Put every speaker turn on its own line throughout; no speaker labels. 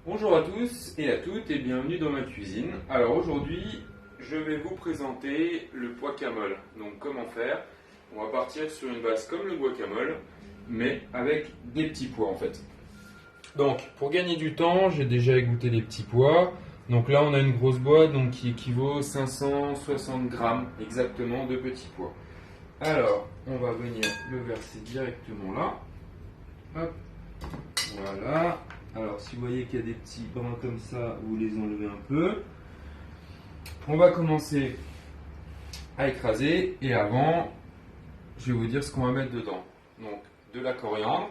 Bonjour à tous et à toutes et bienvenue dans ma cuisine. Alors aujourd'hui, je vais vous présenter le guacamole. Donc comment faire? On va partir sur une base comme le guacamole, mais avec des petits pois en fait. Donc pour gagner du temps, j'ai déjà égoutté les petits pois. Donc là on a une grosse boîte donc, qui équivaut 560 grammes exactement de petits pois. Alors on va venir le verser directement là. Hop, voilà. Alors, si vous voyez qu'il y a des petits brins comme ça, vous les enlevez un peu. On va commencer à écraser et avant, je vais vous dire ce qu'on va mettre dedans. Donc, de la coriandre,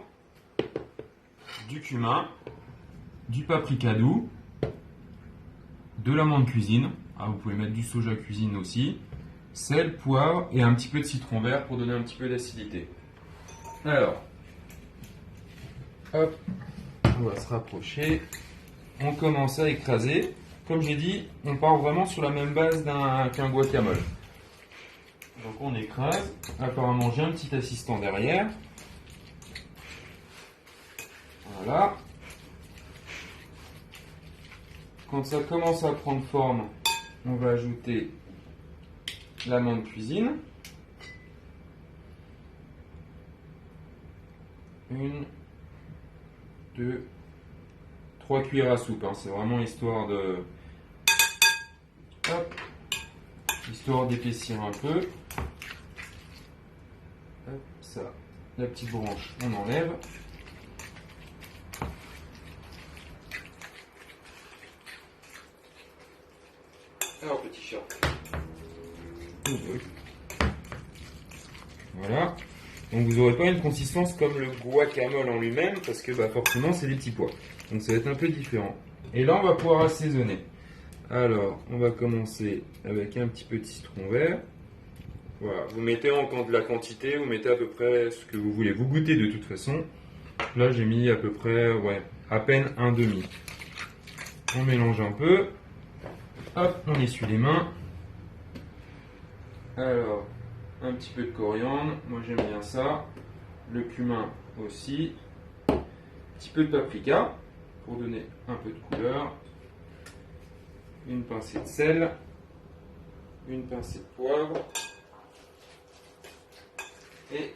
du cumin, du paprika doux, de l'amande cuisine. Ah, vous pouvez mettre du soja cuisine aussi, sel, poivre et un petit peu de citron vert pour donner un petit peu d'acidité. Alors, hop. On va se rapprocher. On commence à écraser. Comme j'ai dit, on part vraiment sur la même base qu'un guacamole. Donc on écrase. Apparemment j'ai un petit assistant derrière. Voilà. Quand ça commence à prendre forme, on va ajouter l'amande cuisine. Une, 2, 3 cuillères à soupe. C'est vraiment histoire de... Hop. Histoire d'épaissir un peu. Hop, ça. La petite branche, on enlève. Alors, petit chat. Voilà. Donc vous n'aurez pas une consistance comme le guacamole en lui-même parce que forcément c'est des petits pois. Donc ça va être un peu différent. Et là on va pouvoir assaisonner. Alors on va commencer avec un petit peu de citron vert. Voilà, vous mettez en compte la quantité, vous mettez à peu près ce que vous voulez. Vous goûtez de toute façon. Là j'ai mis à peu près, à peine un demi. On mélange un peu. Hop, on essuie les mains. Alors, un petit peu de coriandre, moi j'aime bien ça. Le cumin aussi. Un petit peu de paprika pour donner un peu de couleur. Une pincée de sel. Une pincée de poivre. Et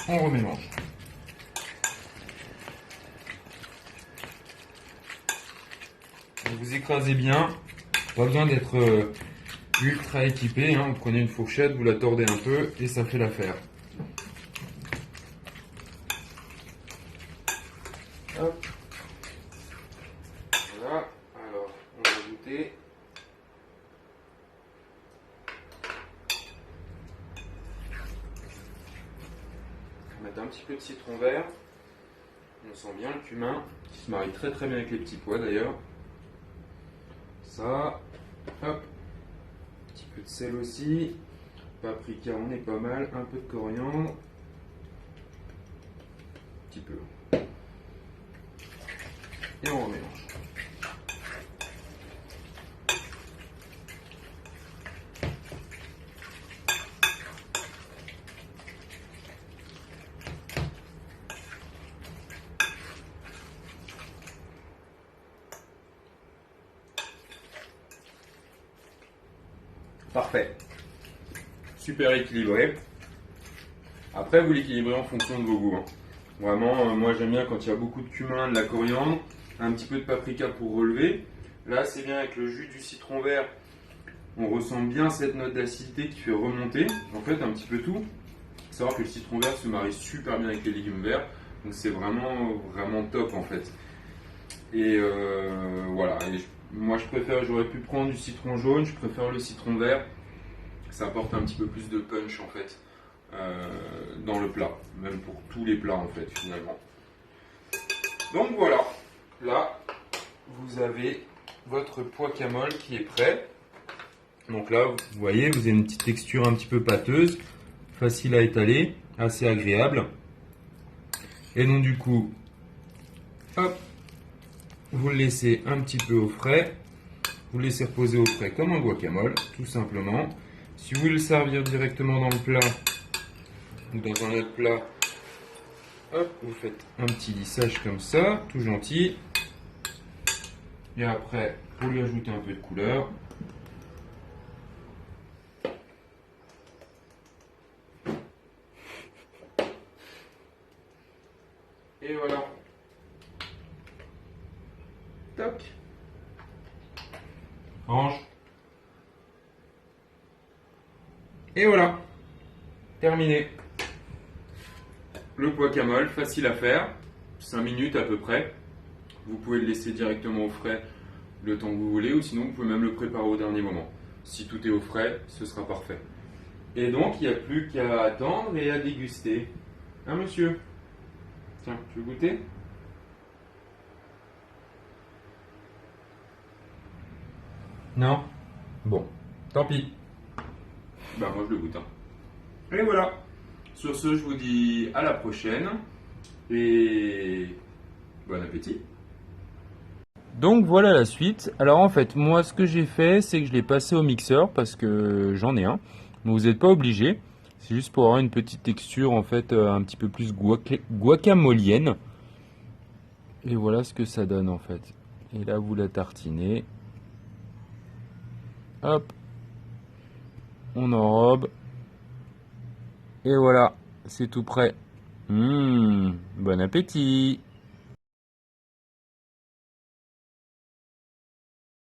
on remélange. Vous écrasez bien. Pas besoin d'être ultra équipé. Vous prenez une fourchette, vous la tordez un peu et ça fait l'affaire. Hop. Voilà. Alors, on va ajouter on va mettre un petit peu de citron vert. On sent bien le cumin qui se marie très très bien avec les petits pois d'ailleurs. Ça, hop, un petit peu de sel aussi, paprika on est pas mal, un peu de coriandre, un petit peu, et on remélange. Parfait, super équilibré. Après vous l'équilibrez en fonction de vos goûts. Vraiment, moi j'aime bien quand il y a beaucoup de cumin, de la coriandre, un petit peu de paprika pour relever. Là c'est bien avec le jus du citron vert, on ressent bien cette note d'acidité qui fait remonter en fait un petit peu tout. Il faut savoir que le citron vert se marie super bien avec les légumes verts, donc c'est vraiment vraiment top en fait. Et voilà, moi je préfère, j'aurais pu prendre du citron jaune, je préfère le citron vert, ça apporte un petit peu plus de punch en fait dans le plat, même pour tous les plats en fait finalement. Donc voilà, là vous avez votre guacamole qui est prêt. Donc là vous voyez, vous avez une petite texture un petit peu pâteuse, facile à étaler, assez agréable. Et donc du coup, hop, vous le laissez un petit peu au frais, vous le laissez reposer au frais comme un guacamole, tout simplement. Si vous voulez le servir directement dans le plat ou dans un autre plat, hop, vous faites un petit lissage comme ça, tout gentil. Et après, pour lui ajouter un peu de couleur, et voilà. Toc. Range. Et voilà. Terminé. Le guacamole, facile à faire. 5 minutes à peu près. Vous pouvez le laisser directement au frais le temps que vous voulez, ou sinon vous pouvez même le préparer au dernier moment. Si tout est au frais, ce sera parfait. Et donc, il n'y a plus qu'à attendre et à déguster. Hein, monsieur? Tiens, tu veux goûter? Non? Bon, tant pis. Bah, moi je le goûte. Hein. Et voilà. Sur ce, je vous dis à la prochaine et bon appétit. Donc voilà la suite. Alors en fait, moi ce que j'ai fait, c'est que je l'ai passé au mixeur parce que j'en ai un. Mais vous n'êtes pas obligé. C'est juste pour avoir une petite texture en fait un petit peu plus guacamolienne. Et voilà ce que ça donne en fait. Et là vous la tartinez. Hop. On enrobe. Et voilà, c'est tout prêt. Bon appétit!